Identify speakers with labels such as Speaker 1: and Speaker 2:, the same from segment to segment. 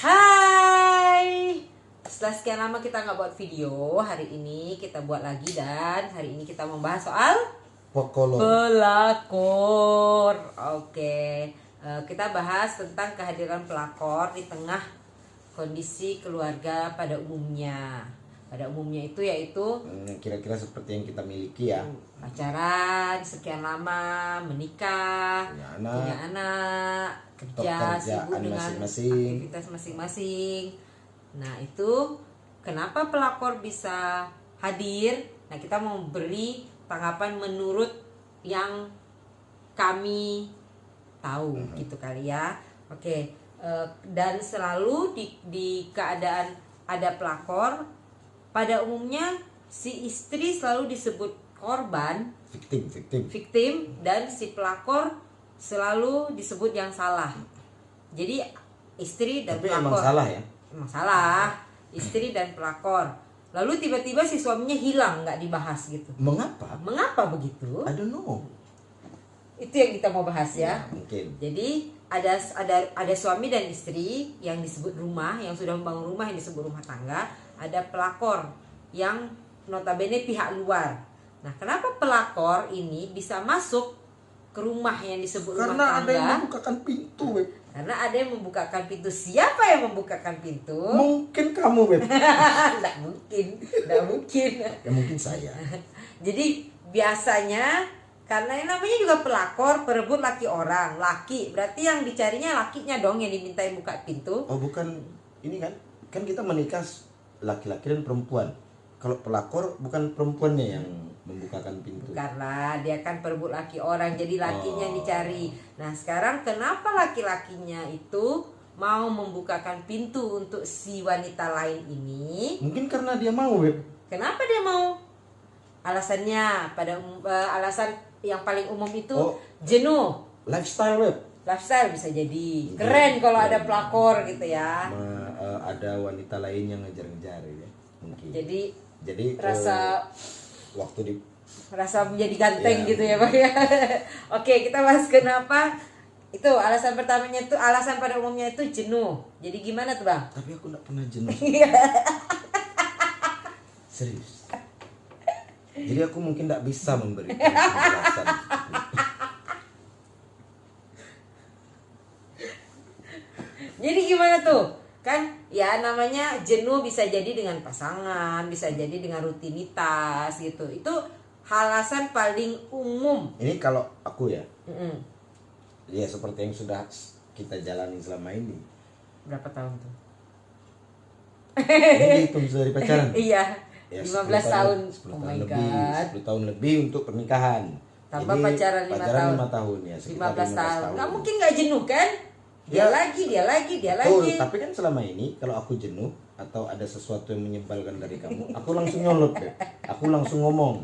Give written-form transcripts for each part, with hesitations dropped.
Speaker 1: Hai, setelah sekian lama kita nggak buat video, hari ini kita buat lagi dan hari ini kita membahas soal pelakor. Oke, kita bahas tentang kehadiran pelakor di tengah kondisi keluarga pada umumnya. Pada umumnya itu yaitu
Speaker 2: kira-kira seperti yang kita miliki ya,
Speaker 1: pacaran sekian lama, menikah, punya anak, kerja, sibuk dengan aktivitas masing-masing. Nah itu kenapa pelakor bisa hadir? Nah kita mau beri tanggapan menurut yang kami tahu gitu kali ya. Oke, dan selalu di keadaan ada pelakor, pada umumnya si istri selalu disebut korban, victim, dan si pelakor selalu disebut yang salah. Jadi istri dan pelakor.
Speaker 2: Emang salah ya?
Speaker 1: Emang salah, istri dan pelakor. Lalu tiba-tiba si suaminya hilang, nggak dibahas gitu.
Speaker 2: Mengapa?
Speaker 1: Mengapa begitu?
Speaker 2: I don't know.
Speaker 1: Itu yang kita mau bahas ya.
Speaker 2: Mungkin.
Speaker 1: Jadi ada suami dan istri yang disebut rumah, yang sudah membangun rumah yang disebut rumah tangga. Ada pelakor yang notabene pihak luar. Nah, kenapa pelakor ini bisa masuk ke rumah yang disebut rumah tangga?
Speaker 2: Karena ada yang membukakan pintu, Beb.
Speaker 1: Karena ada yang membukakan pintu. Siapa yang membukakan pintu?
Speaker 2: Mungkin kamu, Beb.
Speaker 1: Nggak mungkin.
Speaker 2: Ya mungkin saya.
Speaker 1: Jadi biasanya karena yang namanya juga pelakor, perebut laki orang. Laki, berarti yang dicarinya lakinya dong yang dimintai buka pintu.
Speaker 2: Oh, bukan ini kan? Kan kita menikah laki-laki dan perempuan. Kalau pelakor bukan perempuannya yang membukakan pintu.
Speaker 1: Karena dia kan perebut laki orang, jadi lakinya yang dicari. Nah sekarang kenapa laki-lakinya itu mau membukakan pintu untuk si wanita lain ini?
Speaker 2: Mungkin karena dia mau, Beb.
Speaker 1: Kenapa dia mau? Alasannya alasan yang paling umum itu jenuh.
Speaker 2: Lifestyle, Beb.
Speaker 1: Lifestyle bisa jadi. Keren kalau ada pelakor gitu ya.
Speaker 2: Ada wanita lain yang ngejar-ngejar ya. Mungkin. Jadi
Speaker 1: rasa
Speaker 2: rasa
Speaker 1: menjadi ganteng gitu ya Pak ya. Oke, kita bahas kenapa itu alasan pertamanya itu, alasan pada umumnya itu jenuh. Jadi gimana tuh Bang?
Speaker 2: Tapi aku gak pernah jenuh. Serius. Jadi aku mungkin gak bisa memberikan penjelasan.
Speaker 1: Jadi gimana tuh? Kan ya namanya jenuh bisa jadi dengan pasangan, bisa jadi dengan rutinitas gitu. Itu alasan paling umum.
Speaker 2: Ini kalau aku ya. Ya seperti yang sudah kita jalani selama ini.
Speaker 1: Berapa tahun tuh?
Speaker 2: Ini dihitung dari pacaran.
Speaker 1: Iya.
Speaker 2: Ya,
Speaker 1: 15 tahun.
Speaker 2: 10
Speaker 1: Oh
Speaker 2: tahun
Speaker 1: my
Speaker 2: lebih,
Speaker 1: God.
Speaker 2: 10 tahun lebih untuk pernikahan.
Speaker 1: Tambah
Speaker 2: Jadi,
Speaker 1: pacaran 5
Speaker 2: tahun ya.
Speaker 1: 15 tahun. Nggak mungkin nggak jenuh kan? Dia lagi.
Speaker 2: Tapi kan selama ini kalau aku jenuh atau ada sesuatu yang menyebalkan dari kamu, aku langsung nyolot deh. Aku langsung ngomong.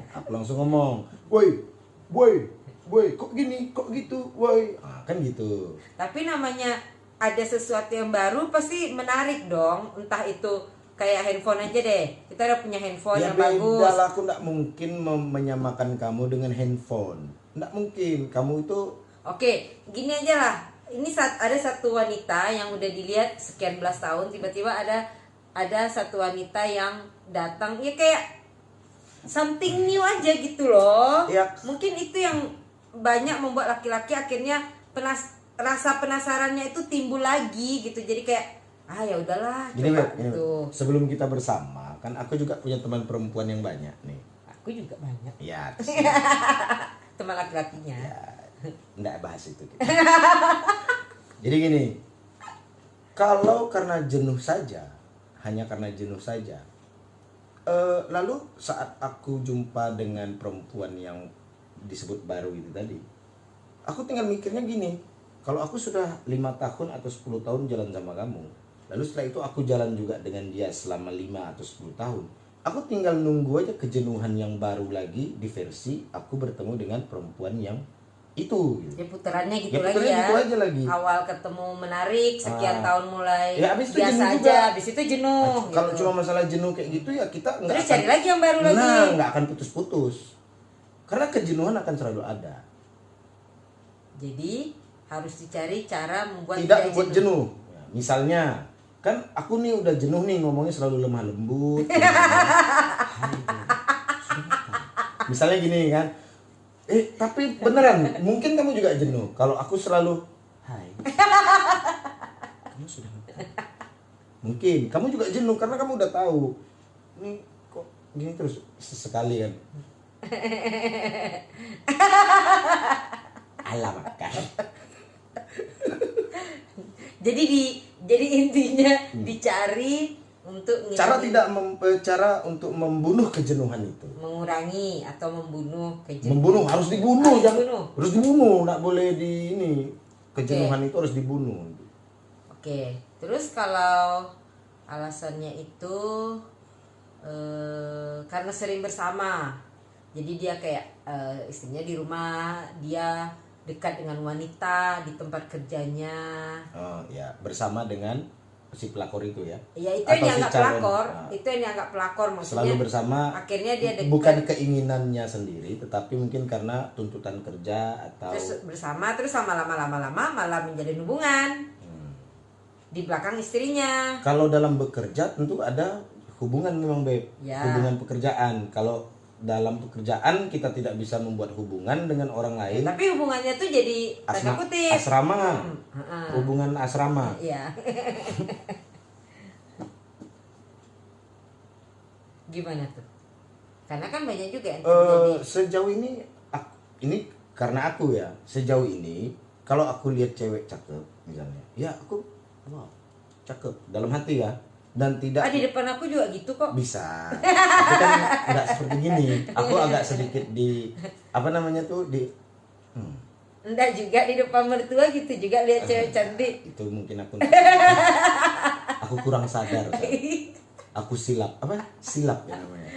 Speaker 2: Woi, kok gini, kok gitu, woi. Kan gitu.
Speaker 1: Tapi namanya ada sesuatu yang baru pasti menarik dong. Entah itu kayak handphone aja deh. Kita udah punya handphone yang bagus.
Speaker 2: Ya aku nggak mungkin menyamakan kamu dengan handphone. Nggak mungkin. Kamu itu.
Speaker 1: Oke, gini aja lah. Ini ada satu wanita yang udah dilihat sekian belas tahun, tiba-tiba ada satu wanita yang datang, ya kayak something new aja gitu loh.
Speaker 2: Ya.
Speaker 1: Mungkin itu yang banyak membuat laki-laki akhirnya rasa penasarannya itu timbul lagi gitu. Jadi kayak ya udahlah coba gitu.
Speaker 2: Sebelum kita bersama, kan aku juga punya teman perempuan yang banyak nih.
Speaker 1: Aku juga banyak.
Speaker 2: Ya.
Speaker 1: Teman laki-lakinya.
Speaker 2: Ya, enggak bahas itu kita. Jadi gini, kalau karena jenuh saja, hanya karena jenuh saja, lalu saat aku jumpa dengan perempuan yang disebut baru itu tadi, aku tinggal mikirnya gini, kalau aku sudah 5 tahun atau 10 tahun jalan sama kamu, lalu setelah itu aku jalan juga dengan dia selama 5 atau 10 tahun, aku tinggal nunggu aja kejenuhan yang baru lagi di versi aku bertemu dengan perempuan yang itu gitu.
Speaker 1: Ya putarannya gitu
Speaker 2: Ya,
Speaker 1: lagi ya.
Speaker 2: gitu aja lagi.
Speaker 1: Awal ketemu menarik, sekian tahun mulai
Speaker 2: abis itu
Speaker 1: biasa aja,
Speaker 2: juga.
Speaker 1: habis itu jenuh.
Speaker 2: Kalau
Speaker 1: gitu.
Speaker 2: cuma masalah jenuh kayak gitu ya kita nggak
Speaker 1: Terus cari lagi yang baru lagi.
Speaker 2: Nah, nggak akan putus-putus. Karena kejenuhan akan selalu ada.
Speaker 1: Jadi harus dicari cara membuat
Speaker 2: Tidak membuat jenuh. Ya, misalnya kan aku nih udah jenuh nih ngomongnya selalu lemah lembut. Hai, Beb. Misalnya gini kan. Tapi beneran, mungkin kamu juga jenuh. Kalau aku selalu, hai, kamu sudah makan? Mungkin kamu juga jenuh karena kamu udah tahu. Ini kok gini terus sesekali kan. Alah makan.
Speaker 1: Jadi intinya dicari untuk
Speaker 2: Cara untuk membunuh kejenuhan itu.
Speaker 1: mengurangi atau membunuh kejenuhan.
Speaker 2: Membunuh harus dibunuh,
Speaker 1: Harus
Speaker 2: jangan
Speaker 1: dibunuh.
Speaker 2: harus dibunuh, nggak boleh di ini. Kejenuhan itu harus dibunuh.
Speaker 1: Oke, terus kalau alasannya itu karena sering bersama, jadi dia kayak istrinya di rumah, dia dekat dengan wanita di tempat kerjanya.
Speaker 2: Oh ya, bersama dengan si pelakor itu ya.
Speaker 1: Ya itu
Speaker 2: Atau
Speaker 1: yang
Speaker 2: si
Speaker 1: dianggap
Speaker 2: calon.
Speaker 1: pelakor,
Speaker 2: Nah,
Speaker 1: itu yang dianggap pelakor maksudnya.
Speaker 2: selalu bersama.
Speaker 1: Akhirnya dia dekat.
Speaker 2: Bukan keinginannya sendiri, tetapi mungkin karena tuntutan kerja atau
Speaker 1: Terus bersama, terus lama-lama malah menjadi hubungan di belakang istrinya.
Speaker 2: kalau dalam bekerja tentu ada hubungan memang Beb.
Speaker 1: Ya.
Speaker 2: Hubungan pekerjaan. Kalau dalam pekerjaan kita tidak bisa membuat hubungan dengan orang lain.
Speaker 1: Tapi hubungannya tuh jadi tanda kutip.
Speaker 2: Asrama.
Speaker 1: Heeh.
Speaker 2: Hubungan asrama.
Speaker 1: Iya. Gimana tuh? Karena kan banyak juga yang terjadi.
Speaker 2: Sejauh ini ini karena aku ya, sejauh ini kalau aku lihat cewek cakep misalnya, ya aku wow, cakep dalam hati ya, dan tidak
Speaker 1: Di depan aku juga gitu kok.
Speaker 2: bisa. Aku kan nggak seperti gini. Aku agak sedikit di apa namanya tuh di
Speaker 1: Enggak juga di depan mertua gitu juga lihat cewek cantik.
Speaker 2: itu mungkin aku kurang sadar kan. Aku silap ya namanya,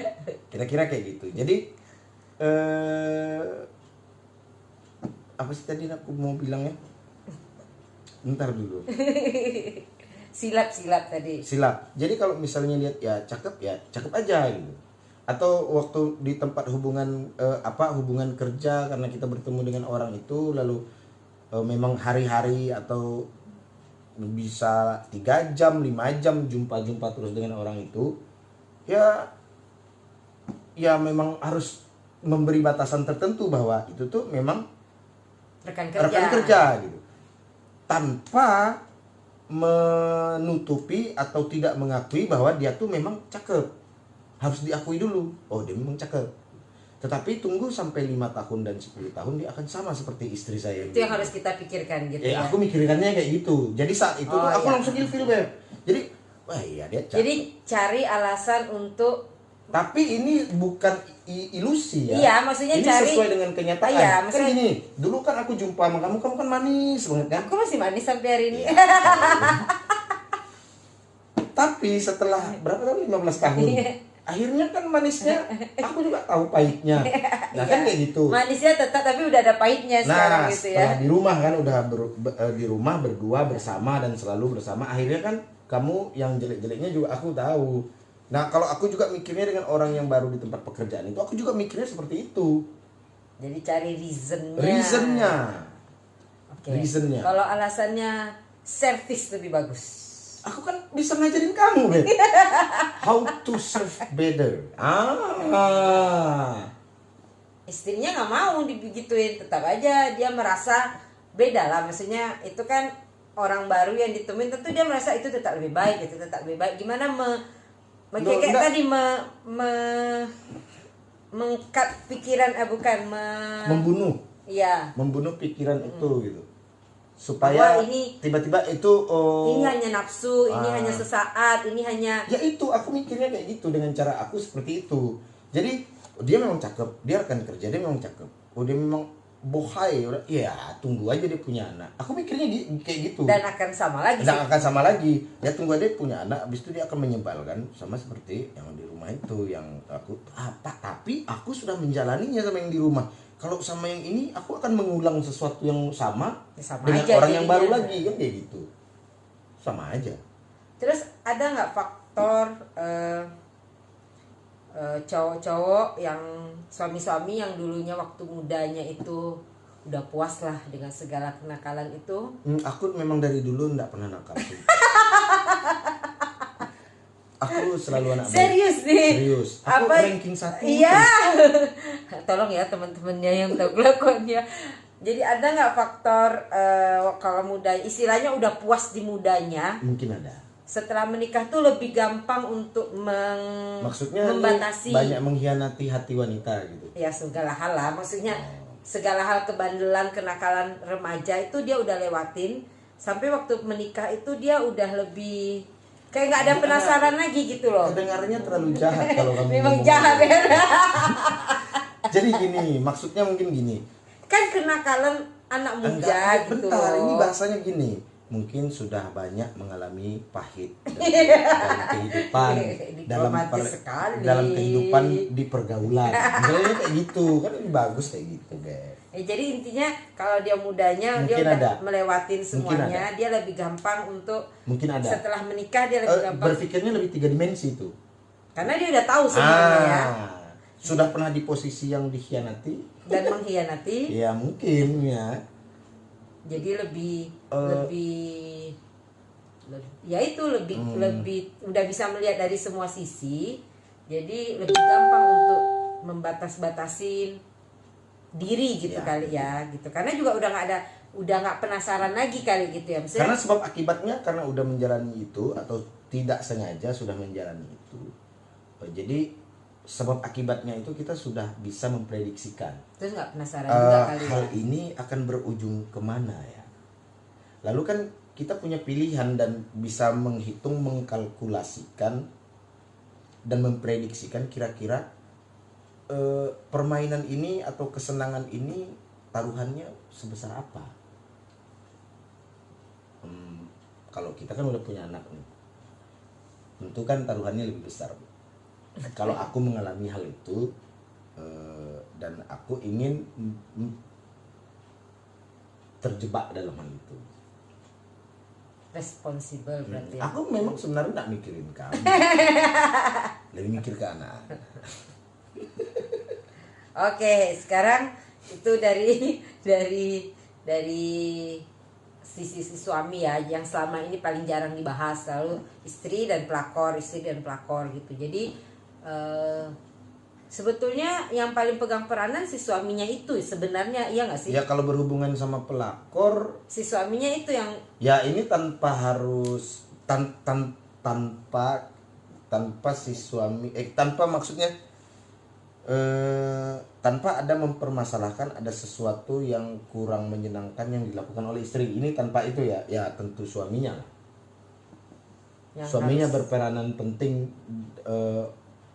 Speaker 2: kira-kira kayak gitu. Jadi apa sih tadi aku mau bilangnya, ntar dulu.
Speaker 1: Silap tadi.
Speaker 2: Silap. Jadi kalau misalnya lihat ya cakep aja gitu. Atau waktu di tempat hubungan hubungan kerja, karena kita bertemu dengan orang itu lalu memang hari-hari atau bisa 3 jam 5 jam jumpa terus dengan orang itu, ya memang harus memberi batasan tertentu bahwa itu tuh memang
Speaker 1: Rekan
Speaker 2: rekan kerja gitu, tanpa menutupi atau tidak mengakui bahwa dia tuh memang cakep. Harus diakui dulu, oh dia memang cakep. Tetapi tunggu sampai 5 tahun dan 10 tahun dia akan sama seperti istri saya.
Speaker 1: Itu yang harus kita pikirkan gitu ya.
Speaker 2: Aku mikirkannya kayak gitu. Jadi saat itu tuh aku langsung ilfil Beb. Jadi wah iya dia cakep.
Speaker 1: Jadi cari alasan untuk.
Speaker 2: Tapi ini bukan ilusi ya.
Speaker 1: Iya, maksudnya
Speaker 2: ini
Speaker 1: cari.
Speaker 2: sesuai dengan kenyataan.
Speaker 1: Iya,
Speaker 2: Kan
Speaker 1: maksudnya.
Speaker 2: gini, dulu kan aku jumpa sama kamu kan manis banget kan.
Speaker 1: Aku masih manis sampai hari ini.
Speaker 2: Tapi setelah berapa tahun? 15 tahun. Akhirnya kan manisnya aku juga tahu pahitnya. Nah kan kayak gitu.
Speaker 1: Manisnya tetap tapi udah ada pahitnya sekarang gitu ya.
Speaker 2: Setelah di rumah kan udah di rumah berdua bersama dan selalu bersama, akhirnya kan kamu yang jelek-jeleknya juga aku tahu. Nah kalau aku juga mikirnya dengan orang yang baru di tempat pekerjaan itu, aku juga mikirnya seperti itu.
Speaker 1: Jadi cari reasonnya. Oke.
Speaker 2: Reasonnya.
Speaker 1: Kalau alasannya servis lebih bagus.
Speaker 2: Aku kan bisa ngajarin kamu, Beb. How to serve better.
Speaker 1: Istrinya nggak mau dibegituin, tetap aja dia merasa beda lah. Maksudnya itu kan orang baru yang ditemuin, tentu dia merasa itu tetap lebih baik, itu tetap lebih baik. Gimana kayak tadi mengkat pikiran,
Speaker 2: membunuh.
Speaker 1: Iya.
Speaker 2: Membunuh pikiran itu gitu. Supaya tiba-tiba itu
Speaker 1: ini hanya nafsu, ini hanya sesaat, ini hanya
Speaker 2: ya itu aku mikirnya kayak gitu, dengan cara aku seperti itu. Jadi dia memang cakep, dia rekan kerja, dia memang cakep, dia memang bohai, ya tunggu aja dia punya anak. Aku mikirnya kayak gitu.
Speaker 1: Dan akan sama lagi.
Speaker 2: Ya tunggu aja dia punya anak, habis itu dia akan menyebalkan sama seperti yang di rumah itu, yang aku tapi aku sudah menjalaninya sama yang di rumah. Kalau sama yang ini aku akan mengulang sesuatu yang sama dengan
Speaker 1: aja
Speaker 2: orang
Speaker 1: jadinya.
Speaker 2: yang baru lagi kan kayak gitu. Sama aja.
Speaker 1: Terus ada nggak faktor cowok-cowok yang suami-suami yang dulunya waktu mudanya itu udah puas lah dengan segala kenakalan itu?
Speaker 2: Aku memang dari dulu nggak pernah nakal sih. selalu anak baik.
Speaker 1: Serius nih.
Speaker 2: Serius. Aku
Speaker 1: Apa?
Speaker 2: ranking 1.
Speaker 1: Iya. Tolong ya teman-temannya yang tahu kelakuannya. Jadi ada nggak faktor kalau muda, istilahnya udah puas di mudanya,
Speaker 2: Mungkin ada.
Speaker 1: setelah menikah tuh lebih gampang untuk
Speaker 2: Maksudnya ini
Speaker 1: membatasi
Speaker 2: banyak mengkhianati hati wanita gitu.
Speaker 1: ya segala hal lah, maksudnya segala hal kebandelan, kenakalan remaja itu dia udah lewatin, sampai waktu menikah itu dia udah lebih kayak nggak ada penasaran lagi gitu loh.
Speaker 2: Kedengarannya terlalu jahat kalau kamu
Speaker 1: Memang
Speaker 2: ngomong
Speaker 1: jahat
Speaker 2: gitu.
Speaker 1: ya.
Speaker 2: Jadi gini, maksudnya mungkin gini.
Speaker 1: Kan kenakalan anak muda
Speaker 2: Enggak,
Speaker 1: gitu
Speaker 2: bentar,
Speaker 1: loh.
Speaker 2: ini bahasanya gini. Mungkin sudah banyak mengalami pahit dalam kehidupan,
Speaker 1: Diplomatis sekali.
Speaker 2: dalam kehidupan di pergaulan. Misalnya kayak gitu, kan lebih bagus kayak gitu, Beb.
Speaker 1: Jadi intinya kalau dia mudanya
Speaker 2: Mungkin
Speaker 1: dia udah
Speaker 2: ada.
Speaker 1: melewatin
Speaker 2: Mungkin
Speaker 1: semuanya, dia lebih gampang untuk
Speaker 2: Mungkin ada.
Speaker 1: setelah menikah dia lebih gampang
Speaker 2: Berpikirnya lebih 3 dimensi itu.
Speaker 1: karena dia udah tahu semuanya ya,
Speaker 2: Sudah pernah di posisi yang dikhianati?
Speaker 1: dan mengkhianati.
Speaker 2: Ya mungkin ya.
Speaker 1: Jadi lebih ya itu lebih udah bisa melihat dari semua sisi, jadi lebih gampang untuk membatas-batasin diri gitu
Speaker 2: Ya.
Speaker 1: kali ya gitu, karena juga udah nggak penasaran lagi kali gitu ya. Maksudnya,
Speaker 2: Karena sebab akibatnya karena udah menjalani itu atau tidak sengaja sudah menjalani itu. Jadi sebab akibatnya itu kita sudah bisa memprediksikan.
Speaker 1: terus nggak penasaran juga kali
Speaker 2: Hal
Speaker 1: ya.
Speaker 2: ini akan berujung kemana ya. Lalu kan kita punya pilihan dan bisa menghitung, mengkalkulasikan dan memprediksikan kira-kira permainan ini atau kesenangan ini taruhannya sebesar apa. Kalau kita kan udah punya anak nih, tentu kan taruhannya lebih besar. Kalau aku mengalami hal itu dan aku ingin terjebak dalam hal itu,
Speaker 1: Responsibel berarti ya.
Speaker 2: aku memang sebenarnya nggak mikirin kamu, lebih mikir ke anak.
Speaker 1: Oke, sekarang itu dari sisi si suami ya, yang selama ini paling jarang dibahas, lalu istri dan pelakor gitu. Jadi sebetulnya yang paling pegang peranan si suaminya itu sebenarnya, iya nggak sih?
Speaker 2: Ya kalau berhubungan sama pelakor,
Speaker 1: Si suaminya itu yang
Speaker 2: ya ini tanpa harus tanpa si suami tanpa maksudnya tanpa ada mempermasalahkan ada sesuatu yang kurang menyenangkan yang dilakukan oleh istri, ini tanpa itu ya tentu suaminya lah.
Speaker 1: yang
Speaker 2: Suaminya
Speaker 1: harus.
Speaker 2: berperanan penting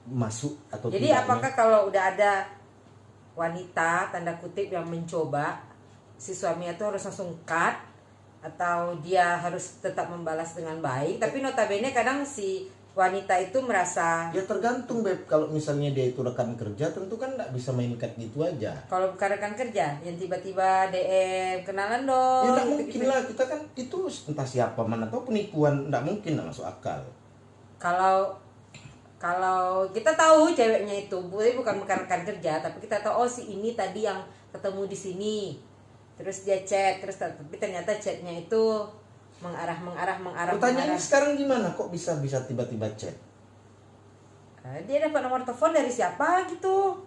Speaker 2: masuk atau
Speaker 1: Jadi
Speaker 2: tidaknya.
Speaker 1: apakah kalau udah ada wanita tanda kutip yang mencoba, si suami itu harus langsung cut atau dia harus tetap membalas dengan baik? Tapi notabene kadang si wanita itu merasa,
Speaker 2: Ya tergantung, Beb. Kalau misalnya dia itu rekan kerja, tentu kan nggak bisa main cut gitu aja.
Speaker 1: kalau bukan rekan kerja yang tiba-tiba DM kenalan dong.
Speaker 2: Ya nggak
Speaker 1: gitu-gitu.
Speaker 2: mungkin lah, kita kan itu entah siapa mana atau penipuan, nggak mungkin, nggak masuk akal.
Speaker 1: Kalau kita tahu ceweknya itu bukan rekan kerja, tapi kita tahu oh si ini tadi yang ketemu di sini, terus dia chat, terus tapi ternyata chatnya itu mengarah.
Speaker 2: Pertanyaannya sekarang gimana? Kok bisa tiba-tiba chat?
Speaker 1: Dia dapat nomor telepon dari siapa gitu?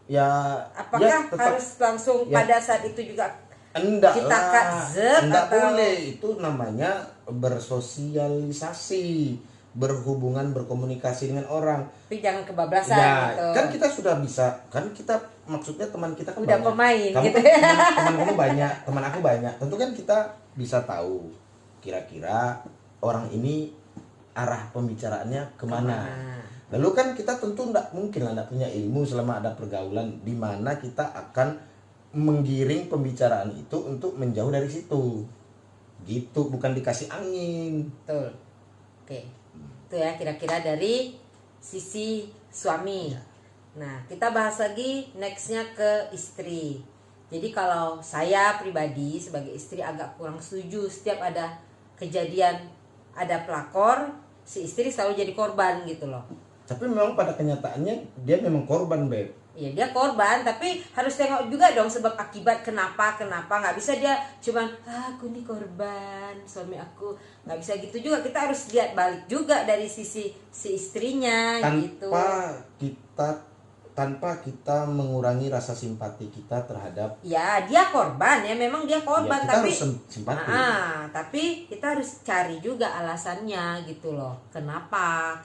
Speaker 2: Ya,
Speaker 1: Apakah
Speaker 2: ya tetap,
Speaker 1: harus langsung
Speaker 2: ya.
Speaker 1: pada saat itu juga?
Speaker 2: Enggak
Speaker 1: kita
Speaker 2: lah,
Speaker 1: cut zep
Speaker 2: enggak
Speaker 1: atau-
Speaker 2: boleh. Itu namanya bersosialisasi, berhubungan, berkomunikasi dengan orang.
Speaker 1: Tapi jangan kebablasan
Speaker 2: Ya,
Speaker 1: gitu.
Speaker 2: kan kita sudah bisa, kan kita maksudnya teman kita kan
Speaker 1: Udah
Speaker 2: banyak.
Speaker 1: pemain
Speaker 2: Kamu
Speaker 1: gitu.
Speaker 2: kan teman kamu banyak, teman aku banyak. Tentu kan kita bisa tahu kira-kira orang ini arah pembicaraannya kemana. Lalu kan kita tentu tidak mungkin lah, tidak punya ilmu selama ada pergaulan di mana kita akan menggiring pembicaraan itu untuk menjauh dari situ. Gitu, bukan dikasih angin.
Speaker 1: Betul. Oke. Itu ya kira-kira dari sisi suami.
Speaker 2: Ya.
Speaker 1: Nah, kita bahas lagi nextnya ke istri. Jadi kalau saya pribadi sebagai istri agak kurang setuju setiap ada kejadian ada pelakor, si istri selalu jadi korban gitu loh.
Speaker 2: Tapi memang pada kenyataannya dia memang korban, Beb.
Speaker 1: Ya dia korban, tapi harus tengok juga dong sebab akibat kenapa. Nggak bisa dia cuman aku nih korban suami aku, nggak bisa gitu juga. Kita harus lihat balik juga dari sisi si istrinya gitu.
Speaker 2: Tanpa kita mengurangi rasa simpati kita terhadap,
Speaker 1: Ya dia korban ya, memang dia korban,
Speaker 2: ya, kita
Speaker 1: tapi
Speaker 2: harus simpati.
Speaker 1: tapi kita harus cari juga alasannya gitu loh, kenapa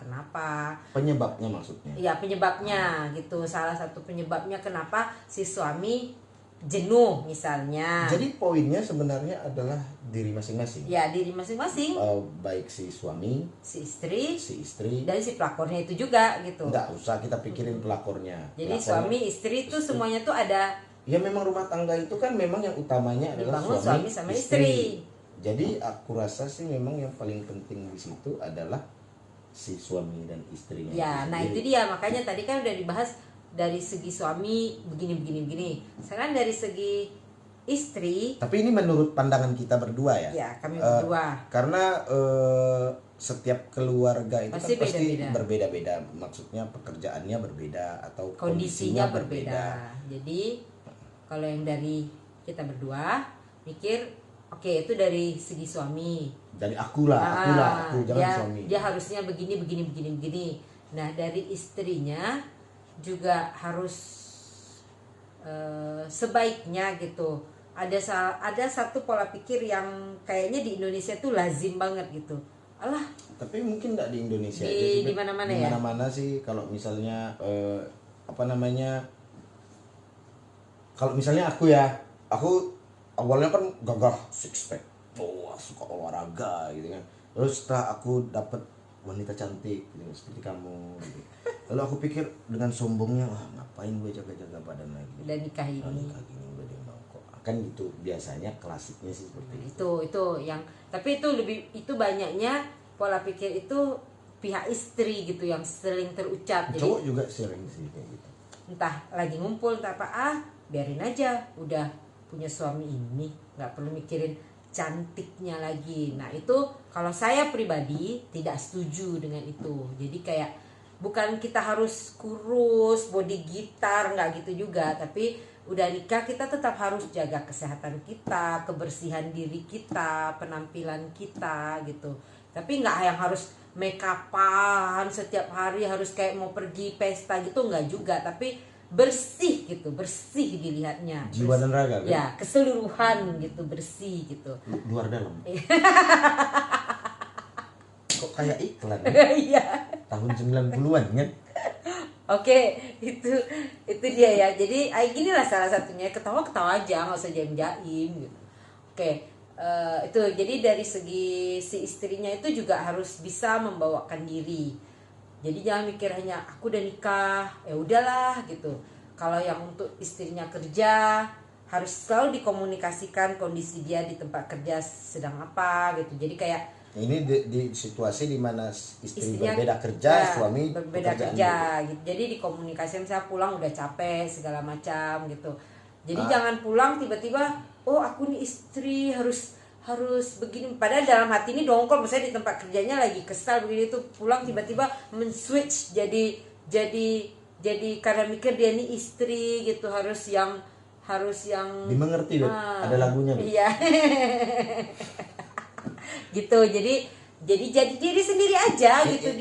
Speaker 2: Penyebabnya maksudnya.
Speaker 1: ya, penyebabnya gitu. Salah satu penyebabnya kenapa si suami jenuh misalnya.
Speaker 2: Jadi poinnya sebenarnya adalah diri masing-masing.
Speaker 1: Ya diri masing-masing,
Speaker 2: Baik si suami,
Speaker 1: si istri,
Speaker 2: si istri.
Speaker 1: dan si pelakornya itu juga gitu.
Speaker 2: Nggak usah kita pikirin pelakornya.
Speaker 1: Jadi
Speaker 2: Pelakornya-
Speaker 1: suami istri itu semuanya tuh ada
Speaker 2: Ya memang rumah tangga itu kan memang yang utamanya adalah
Speaker 1: dibangun suami sama istri.
Speaker 2: Jadi aku rasa sih memang yang paling penting di situ adalah si suami dan istrinya.
Speaker 1: Ya, nah itu dia, makanya tadi kan udah dibahas dari segi suami begini. Sekarang dari segi istri,
Speaker 2: Tapi ini menurut pandangan kita berdua ya.
Speaker 1: ya kami berdua.
Speaker 2: Karena setiap keluarga itu
Speaker 1: Pasti
Speaker 2: kan pasti
Speaker 1: beda-beda.
Speaker 2: berbeda-beda. Maksudnya pekerjaannya berbeda atau
Speaker 1: Kondisinya berbeda. Jadi kalau yang dari kita berdua mikir, oke, itu dari segi suami.
Speaker 2: Dari aku jangan
Speaker 1: dia,
Speaker 2: suami.
Speaker 1: dia harusnya begini. Nah dari istrinya juga harus sebaiknya gitu. Ada satu pola pikir yang kayaknya di Indonesia tuh lazim banget gitu. Alah,
Speaker 2: Tapi mungkin enggak di Indonesia
Speaker 1: Di-
Speaker 2: aja sih.
Speaker 1: di
Speaker 2: Beb.
Speaker 1: mana-mana
Speaker 2: Di
Speaker 1: ya?
Speaker 2: mana-mana sih kalau misalnya kalau misalnya aku awalnya kan gagah six pack, suka olahraga gitu kan. Terus setelah aku dapat wanita cantik gitu, seperti kamu gitu. Lalu aku pikir dengan sombongnya, ngapain gue jaga-jaga badan lagi.
Speaker 1: udah nikah
Speaker 2: Nah,
Speaker 1: ini.
Speaker 2: nikah gini udah dia mau kok. Kan gitu biasanya klasiknya sih seperti itu.
Speaker 1: Itu yang, tapi itu banyaknya pola pikir itu pihak istri gitu yang sering terucap. Jadi
Speaker 2: Cowok juga sering sih kayak gitu.
Speaker 1: entah lagi ngumpul entah apa, biarin aja, udah punya suami ini nggak perlu mikirin cantiknya lagi. Nah itu kalau saya pribadi tidak setuju dengan itu. Jadi kayak bukan kita harus kurus body gitar, nggak gitu juga, tapi udah nikah kita tetap harus jaga kesehatan kita, kebersihan diri kita, penampilan kita gitu. Tapi nggak yang harus make upan setiap hari, harus kayak mau pergi pesta gitu, nggak juga. Tapi bersih gitu, bersih dilihatnya.
Speaker 2: Jiwa dan raga kan?
Speaker 1: Ya keseluruhan gitu, bersih gitu.
Speaker 2: Luar dalam. Kok kayak iklan ya?
Speaker 1: Iya.
Speaker 2: Tahun 90-an kan?
Speaker 1: Oke, itu dia ya. Jadi inilah salah satunya, ketawa aja, nggak usah jaim gitu. Oke, itu jadi dari segi si istrinya itu juga harus bisa membawakan diri. Jadi jangan mikir hanya aku udah nikah, ya udahlah gitu. Kalau yang untuk istrinya kerja, harus selalu dikomunikasikan kondisi dia di tempat kerja sedang apa gitu. Jadi kayak
Speaker 2: Ini di situasi di mana istri
Speaker 1: istrinya
Speaker 2: berbeda kerja,
Speaker 1: ya,
Speaker 2: suami
Speaker 1: berbeda
Speaker 2: pekerjaan
Speaker 1: kerja
Speaker 2: dulu.
Speaker 1: gitu. Jadi dikomunikasikan, misalnya pulang udah capek segala macam gitu. Jadi
Speaker 2: Ah.
Speaker 1: jangan pulang tiba-tiba, oh aku nih istri harus begini, padahal dalam hati ini dongkol, misalnya di tempat kerjanya lagi kesal begini tuh, pulang tiba-tiba men-switch jadi karena mikir dia nih istri gitu, harus yang
Speaker 2: Dimengerti deh, ada lagunya deh.
Speaker 1: iya. Gitu, jadi diri sendiri aja gitu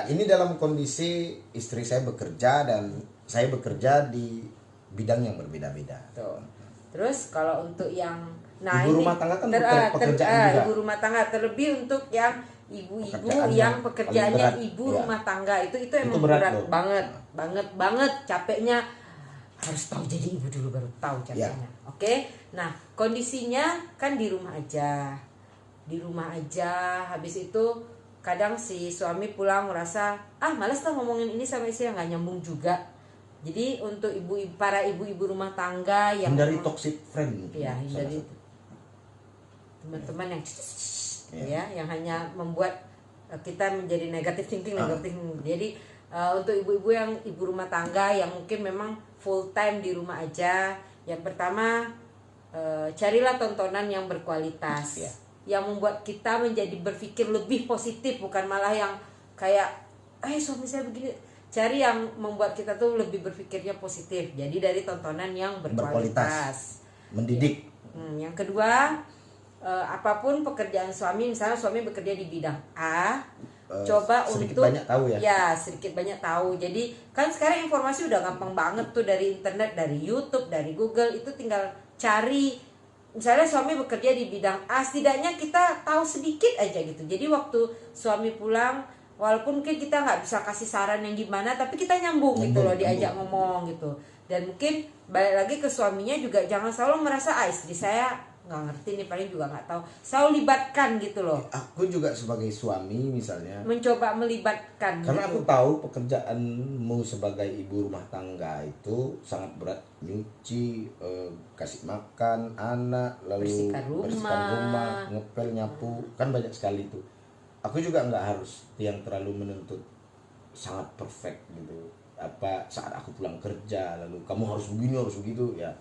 Speaker 2: Ini dalam kondisi istri saya bekerja dan saya bekerja di bidang yang berbeda-beda.
Speaker 1: Tuh. Terus kalau untuk yang
Speaker 2: Ibu rumah tangga kan pekerjaan juga.
Speaker 1: ibu rumah tangga, terlebih untuk yang ibu-ibu
Speaker 2: Pekerjaannya
Speaker 1: yang pekerjaannya
Speaker 2: paling berat,
Speaker 1: ibu
Speaker 2: ya.
Speaker 1: rumah tangga itu emang
Speaker 2: berat
Speaker 1: berat
Speaker 2: loh.
Speaker 1: banget capeknya, harus tahu jadi ibu dulu baru tahu capeknya.
Speaker 2: Ya.
Speaker 1: Oke, nah kondisinya kan di rumah aja, habis itu kadang si suami pulang merasa malas lah ngomongin ini sama istri, yang nggak nyambung juga. Jadi untuk para ibu-ibu rumah tangga yang
Speaker 2: Hindari
Speaker 1: memang-
Speaker 2: toxic friend.
Speaker 1: ya,
Speaker 2: salah
Speaker 1: hindari
Speaker 2: satu.
Speaker 1: teman-teman yang
Speaker 2: Ya.
Speaker 1: yang hanya membuat kita menjadi negatif thinking. Jadi untuk ibu-ibu yang ibu rumah tangga yang mungkin memang full time di rumah aja, yang pertama carilah tontonan yang berkualitas,
Speaker 2: Ya.
Speaker 1: yang membuat kita menjadi berpikir lebih positif, bukan malah yang kayak suami saya begini, cari yang membuat kita tuh lebih berpikirnya positif. Jadi dari tontonan yang berkualitas.
Speaker 2: Mendidik.
Speaker 1: Yang kedua, apapun pekerjaan suami, misalnya suami bekerja di bidang A, coba
Speaker 2: sedikit
Speaker 1: untuk
Speaker 2: banyak tahu ya.
Speaker 1: Ya, sedikit banyak tahu. Jadi kan sekarang informasi udah gampang banget tuh dari internet, dari YouTube, dari Google, itu tinggal cari. Misalnya suami bekerja di bidang A, setidaknya kita tahu sedikit aja gitu. Jadi waktu suami pulang, walaupun mungkin kita nggak bisa kasih saran yang gimana, tapi kita nyambung gitu loh, diajak ngomong gitu. Dan mungkin balik lagi ke suaminya juga, jangan selalu merasa istri saya nggak ngerti nih, paling juga nggak tahu. Selalu libatkan gitu loh.
Speaker 2: Aku juga sebagai suami misalnya,
Speaker 1: Mencoba melibatkan.
Speaker 2: karena
Speaker 1: gitu.
Speaker 2: aku tahu pekerjaanmu sebagai ibu rumah tangga itu sangat berat, nyuci, kasih makan anak, lalu
Speaker 1: Bersihkan rumah.
Speaker 2: ngepel, nyapu, kan banyak sekali itu. Aku juga nggak harus yang terlalu menuntut sangat perfect gitu. Apa saat aku pulang kerja lalu kamu harus begini harus begitu ya.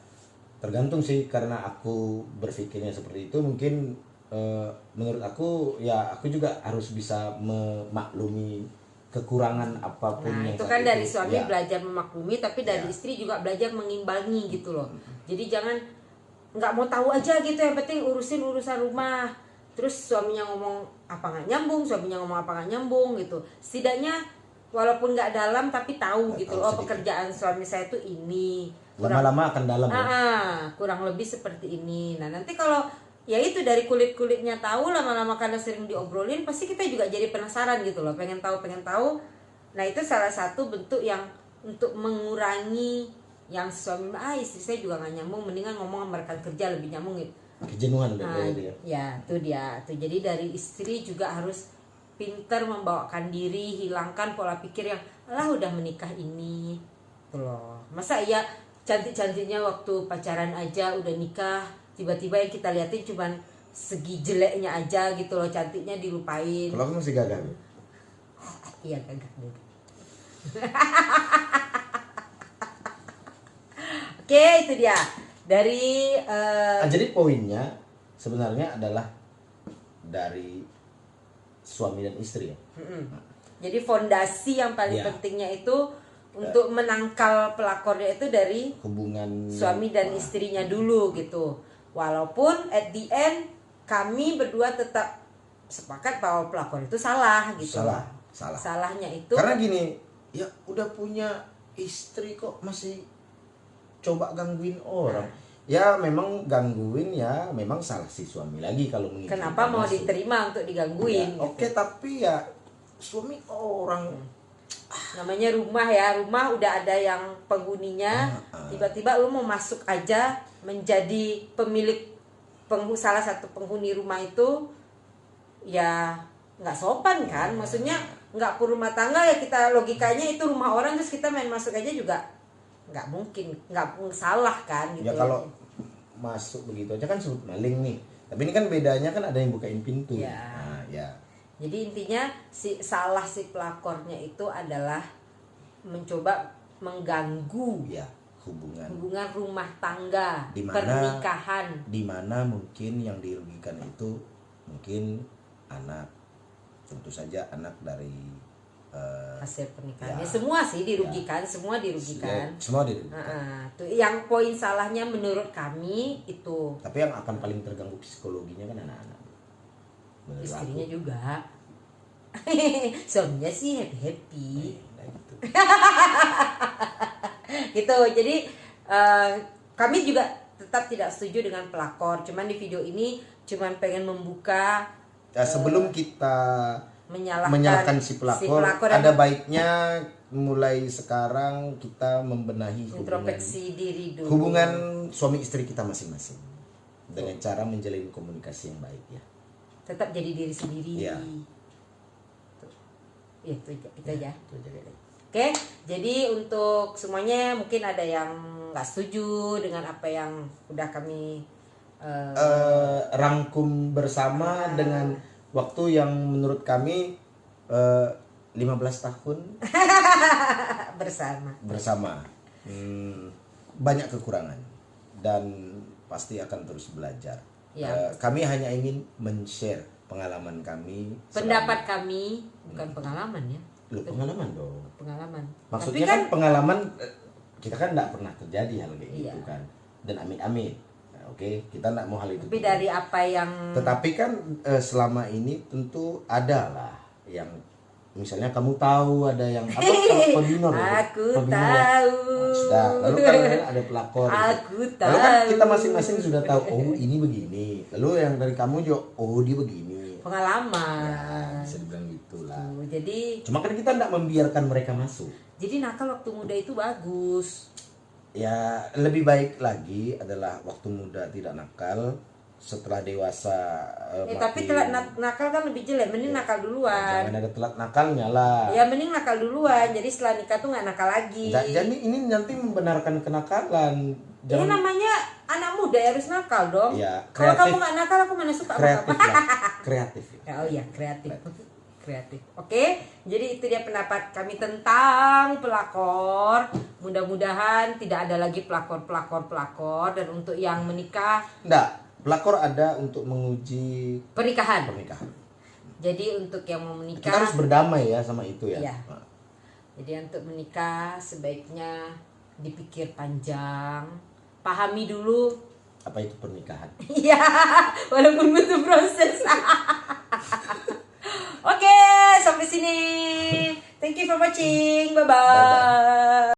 Speaker 2: Tergantung sih, karena aku berpikirnya seperti itu. Mungkin menurut aku ya aku juga harus bisa memaklumi kekurangan apapun
Speaker 1: Nah,
Speaker 2: yang
Speaker 1: itu
Speaker 2: saat
Speaker 1: kan dari
Speaker 2: itu.
Speaker 1: suami
Speaker 2: Ya.
Speaker 1: belajar memaklumi, tapi dari
Speaker 2: Ya.
Speaker 1: istri juga belajar mengimbangi gitu loh. Jadi jangan nggak mau tahu aja gitu, yang penting urusin urusan rumah. Terus suaminya ngomong apa nggak nyambung, suaminya ngomong apa nggak nyambung gitu. Setidaknya walaupun nggak dalam tapi tahu gitu loh, oh
Speaker 2: sedikit.
Speaker 1: pekerjaan suami saya tuh ini.
Speaker 2: Lama-lama akan dalam ya.
Speaker 1: Kurang lebih seperti ini. Nah nanti kalau ya itu dari kulit-kulitnya tahu, lama-lama karena sering diobrolin, pasti kita juga jadi penasaran gitu loh, pengen tahu. Nah itu salah satu bentuk yang untuk mengurangi yang suami istri saya juga nggak nyambung, mendingan ngomong sama rekan kerja lebih nyambung gitu.
Speaker 2: Kejenuhan
Speaker 1: Nah,
Speaker 2: dia.
Speaker 1: ya itu dia tuh. Jadi dari istri juga harus pintar membawakan diri, hilangkan pola pikir yang lah udah menikah ini tuh loh. Masa iya cantik-cantiknya waktu pacaran aja udah nikah, tiba-tiba yang kita liatin cuman segi jeleknya aja gitu loh, cantiknya dilupain.
Speaker 2: Kalau aku masih gagal.
Speaker 1: Iya gagah deh. Oke, itu dia. Dari
Speaker 2: Jadi poinnya sebenarnya adalah dari suami dan istri ya.
Speaker 1: jadi fondasi yang paling
Speaker 2: Ya.
Speaker 1: pentingnya itu untuk menangkal pelakornya itu dari
Speaker 2: Hubungan
Speaker 1: suami dan istrinya dulu gitu. Walaupun at the end kami berdua tetap sepakat bahwa pelakor itu salah gitu.
Speaker 2: salah.
Speaker 1: Salahnya itu
Speaker 2: Karena gini, ya udah punya istri kok masih coba gangguin orang. Ya memang gangguin, ya memang salah si suami lagi kalau mengizinkan
Speaker 1: kenapa mau
Speaker 2: masuk.
Speaker 1: diterima untuk digangguin?
Speaker 2: Ya, oke, tapi ya suami orang
Speaker 1: Namanya rumah ya, rumah udah ada yang penghuninya, tiba-tiba lu mau masuk aja menjadi pemilik salah satu penghuni rumah itu, ya nggak sopan kan? Maksudnya nggak per rumah tangga ya, kita logikanya itu rumah orang terus kita main masuk aja juga nggak mungkin, nggak salah kan gitu.
Speaker 2: ya kalau masuk begitu aja kan sebut maling nih. Tapi ini kan bedanya kan ada yang bukain pintu.
Speaker 1: Ya.
Speaker 2: Nah, ya.
Speaker 1: Jadi intinya salah si pelakornya itu adalah mencoba mengganggu
Speaker 2: Ya, hubungan
Speaker 1: hubungan rumah tangga,
Speaker 2: Dimana-
Speaker 1: pernikahan.
Speaker 2: di mana mungkin yang dirugikan itu mungkin anak, tentu saja anak dari
Speaker 1: Hasil pernikahan.
Speaker 2: Ya.
Speaker 1: Ya, semua sih dirugikan, semua dirugikan.
Speaker 2: semua dirugikan.
Speaker 1: Tuh yang poin salahnya menurut kami itu
Speaker 2: Tapi yang akan paling terganggu psikologinya kan anak-anak. Menurut
Speaker 1: istrinya
Speaker 2: aku.
Speaker 1: juga. Suaminya sih happy.
Speaker 2: Nah, gitu.
Speaker 1: Gitu. Jadi kami juga tetap tidak setuju dengan pelakor. Cuman di video ini cuman pengen membuka
Speaker 2: Ya, sebelum kita
Speaker 1: menyalahkan
Speaker 2: si pelakor,
Speaker 1: dan
Speaker 2: ada baiknya mulai sekarang kita membenahi
Speaker 1: introspeksi diri dulu.
Speaker 2: hubungan suami istri kita masing-masing dengan cara menjalin komunikasi yang baik ya.
Speaker 1: Tetap jadi diri sendiri.
Speaker 2: Iya.
Speaker 1: Tuh. Ya, itu aja.
Speaker 2: Itu aja deh.
Speaker 1: Oke, jadi untuk semuanya mungkin ada yang nggak setuju dengan apa yang udah kami
Speaker 2: Rangkum bersama dengan waktu yang menurut kami 15 tahun bersama. Banyak kekurangan dan pasti akan terus belajar.
Speaker 1: Ya.
Speaker 2: Kami hanya ingin men-share pengalaman kami,
Speaker 1: pendapat kami, bukan pengalaman ya.
Speaker 2: Loh, pengalaman dong.
Speaker 1: Pengalaman.
Speaker 2: Maksudnya
Speaker 1: Tapi
Speaker 2: kan pengalaman kita kan nggak pernah terjadi hal kayak
Speaker 1: Iya.
Speaker 2: gitu kan. Dan amit-amit. Nah, oke, kita nggak mau hal itu.
Speaker 1: tapi
Speaker 2: terjadi.
Speaker 1: dari apa yang
Speaker 2: Tetapi kan selama ini tentu ada lah yang misalnya kamu tahu ada yang apa pembina loh.
Speaker 1: Aku
Speaker 2: Pembina ya.
Speaker 1: tahu.
Speaker 2: Nah, sudah. Lalu kan ada pelakor. gitu.
Speaker 1: Aku
Speaker 2: Lalu kan
Speaker 1: tahu.
Speaker 2: kita masing-masing sudah tahu oh ini begini. Lalu yang dari kamu juga oh dia begini.
Speaker 1: Pengalaman.
Speaker 2: Bisa dibilang gitulah.
Speaker 1: Tuh, jadi
Speaker 2: Cuma kan kita tidak membiarkan mereka masuk.
Speaker 1: nakal waktu muda itu bagus.
Speaker 2: Ya lebih baik lagi adalah waktu muda tidak nakal, setelah dewasa
Speaker 1: Tapi telat nakal kan lebih jelek. Mending nakal duluan.
Speaker 2: jangan ada telat nakalnya lah.
Speaker 1: Ya mending nakal duluan. Jadi setelah nikah tuh nggak nakal lagi.
Speaker 2: Jadi ini nanti membenarkan kenakalan.
Speaker 1: Ya namanya anak muda ya harus nakal dong.
Speaker 2: Ya,
Speaker 1: Kalau
Speaker 2: kreatif.
Speaker 1: kamu nggak nakal, aku mana suka sama
Speaker 2: Kreatif
Speaker 1: kamu.
Speaker 2: lah. Kreatif.
Speaker 1: Ya, oh iya, kreatif. Kreatif. Oke, jadi itu dia pendapat kami tentang pelakor. Mudah-mudahan tidak ada lagi pelakor. Dan untuk yang menikah,
Speaker 2: Enggak, pelakor ada untuk menguji
Speaker 1: pernikahan.
Speaker 2: pernikahan.
Speaker 1: Jadi untuk yang mau
Speaker 2: Kita
Speaker 1: menikah,
Speaker 2: harus berdamai ya sama itu ya.
Speaker 1: Iya. jadi untuk menikah sebaiknya dipikir panjang, pahami dulu.
Speaker 2: Apa itu pernikahan?
Speaker 1: Iya, walaupun butuh proses. Oke, sampai sini. Thank you for watching. Bye-bye.